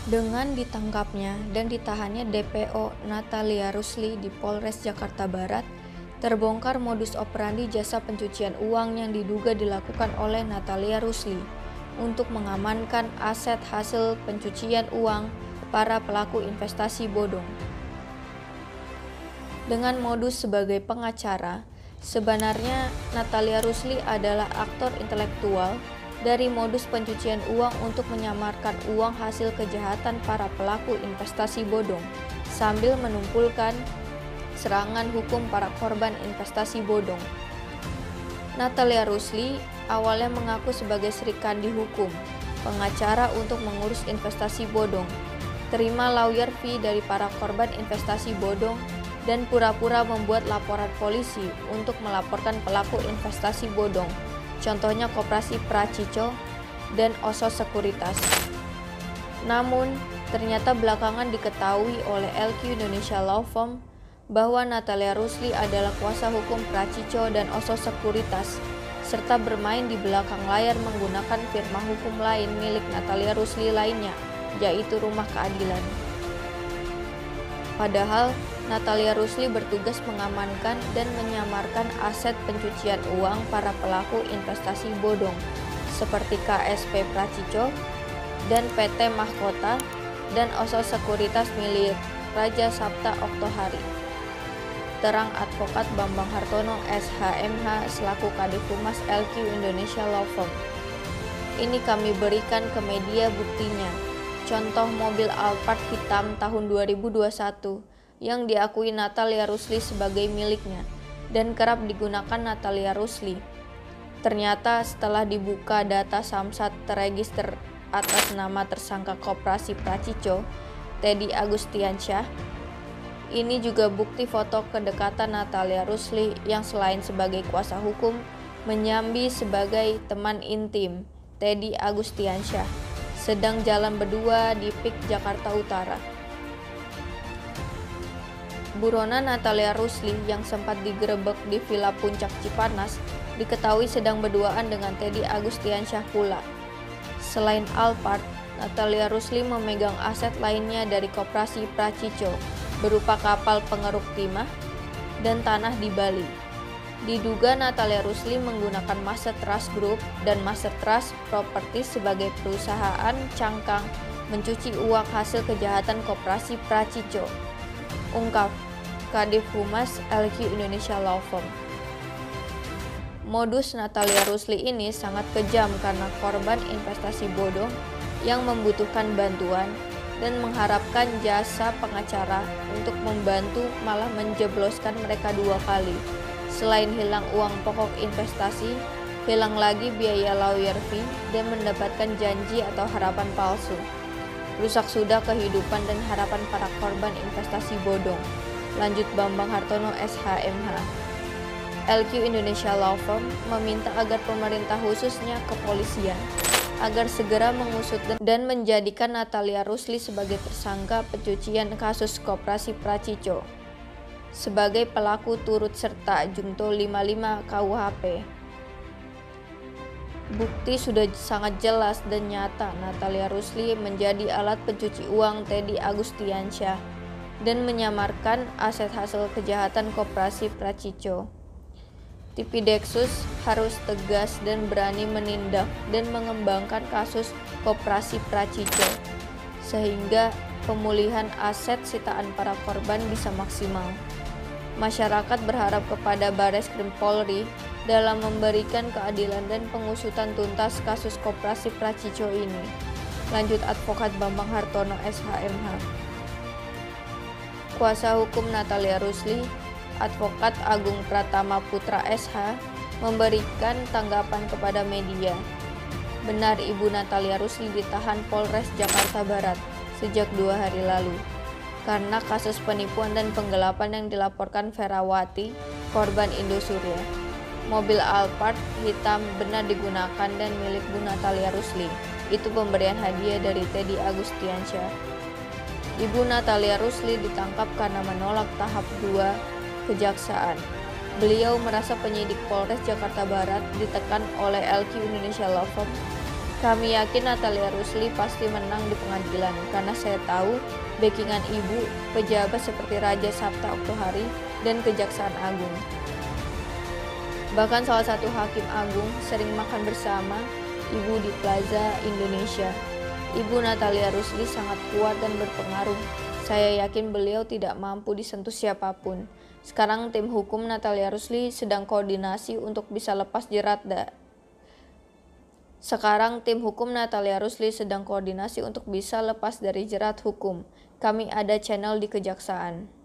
Dengan ditangkapnya dan ditahannya DPO Natalia Rusli di Polres Jakarta Barat, terbongkar modus operandi jasa pencucian uang yang diduga dilakukan oleh Natalia Rusli untuk mengamankan aset hasil pencucian uang para pelaku investasi bodong. Dengan modus sebagai pengacara, sebenarnya Natalia Rusli adalah aktor intelektual dari modus pencucian uang untuk menyamarkan uang hasil kejahatan para pelaku investasi bodong sambil menumpulkan serangan hukum para korban investasi bodong. Natalia Rusli awalnya mengaku sebagai Sri Kandi Hukum, pengacara untuk mengurus investasi bodong, terima lawyer fee dari para korban investasi bodong, dan pura-pura membuat laporan polisi untuk melaporkan pelaku investasi bodong, contohnya Koperasi Pracico dan Oso Sekuritas. Namun, ternyata belakangan diketahui oleh LQ Indonesia Law Firm bahwa Natalia Rusli adalah kuasa hukum Pracico dan Oso Sekuritas, serta bermain di belakang layar menggunakan firma hukum lain milik Natalia Rusli lainnya, yaitu Rumah Keadilan. Padahal, Natalia Rusli bertugas mengamankan dan menyamarkan aset pencucian uang para pelaku investasi bodong seperti KSP Pracico dan PT Mahkota dan Oso Sekuritas milik Raja Sapta Oktohari. Terang Advokat Bambang Hartono SHMH selaku Kadif Humas LQ Indonesia Law Firm. Ini kami berikan ke media buktinya. Contoh mobil Alphard hitam tahun 2021 yang diakui Natalia Rusli sebagai miliknya dan kerap digunakan Natalia Rusli. Ternyata setelah dibuka data Samsat terregister atas nama tersangka Koperasi Pracico, Teddy Agustiansyah. Ini juga bukti foto kedekatan Natalia Rusli yang selain sebagai kuasa hukum, menyambi sebagai teman intim Teddy Agustiansyah sedang jalan berdua di PIK Jakarta Utara. Buronan Natalia Rusli yang sempat digerebek di Villa Puncak Cipanas diketahui sedang berduaan dengan Teddy Agustiansyah pula. Selain Alphard, Natalia Rusli memegang aset lainnya dari Koperasi Pracico berupa kapal pengeruk timah dan tanah di Bali. Diduga Natalia Rusli menggunakan Master Trust Group dan Master Trust Properties sebagai perusahaan cangkang mencuci uang hasil kejahatan Koperasi Pracico. Ungkap Kadif Humas LQ Indonesia Law Firm. Modus Natalia Rusli ini sangat kejam karena korban investasi bodong yang membutuhkan bantuan dan mengharapkan jasa pengacara untuk membantu malah menjebloskan mereka dua kali. Selain hilang uang pokok investasi, hilang lagi biaya lawyer fee dan mendapatkan janji atau harapan palsu. Rusak sudah kehidupan dan harapan para korban investasi bodong. Lanjut Bambang Hartono SHMH. LQ Indonesia Law Firm meminta agar pemerintah khususnya kepolisian agar segera mengusut dan menjadikan Natalia Rusli sebagai tersangka pencucian kasus Koperasi Pracico sebagai pelaku turut serta Junto 55 KUHP. Bukti sudah sangat jelas dan nyata Natalia Rusli menjadi alat pencuci uang Teddy Agustiansyah dan menyamarkan aset hasil kejahatan Koperasi Pracico. Tipideksus harus tegas dan berani menindak dan mengembangkan kasus Koperasi Pracico sehingga pemulihan aset sitaan para korban bisa maksimal. Masyarakat berharap kepada Bareskrim Polri dalam memberikan keadilan dan pengusutan tuntas kasus Koperasi Pracico ini. Lanjut Advokat Bambang Hartono SHMH. Kuasa hukum Natalia Rusli, Advokat Agung Pratama Putra SH, memberikan tanggapan kepada media. Benar Ibu Natalia Rusli ditahan Polres Jakarta Barat sejak 2 hari lalu karena kasus penipuan dan penggelapan yang dilaporkan Ferawati, korban Indosuria. Mobil Alphard hitam benar digunakan dan milik Bu Natalia Rusli. Itu pemberian hadiah dari Teddy Agustiansyah. Ibu Natalia Rusli ditangkap karena menolak tahap 2 kejaksaan. Beliau merasa penyidik Polres Jakarta Barat ditekan oleh LQ Indonesia Law Firm Kami yakin Natalia Rusli pasti menang di pengadilan karena saya tahu backingan ibu, pejabat seperti Raja Sabta Oktohari, dan Kejaksaan Agung. Bahkan salah satu hakim agung sering makan bersama ibu di Plaza Indonesia. Ibu Natalia Rusli sangat kuat dan berpengaruh. Saya yakin beliau tidak mampu disentuh siapapun. Sekarang tim hukum Natalia Rusli sedang koordinasi untuk bisa lepas jerat Sekarang tim hukum Natalia Rusli sedang koordinasi untuk bisa lepas dari jerat hukum. Kami ada channel di Kejaksaan.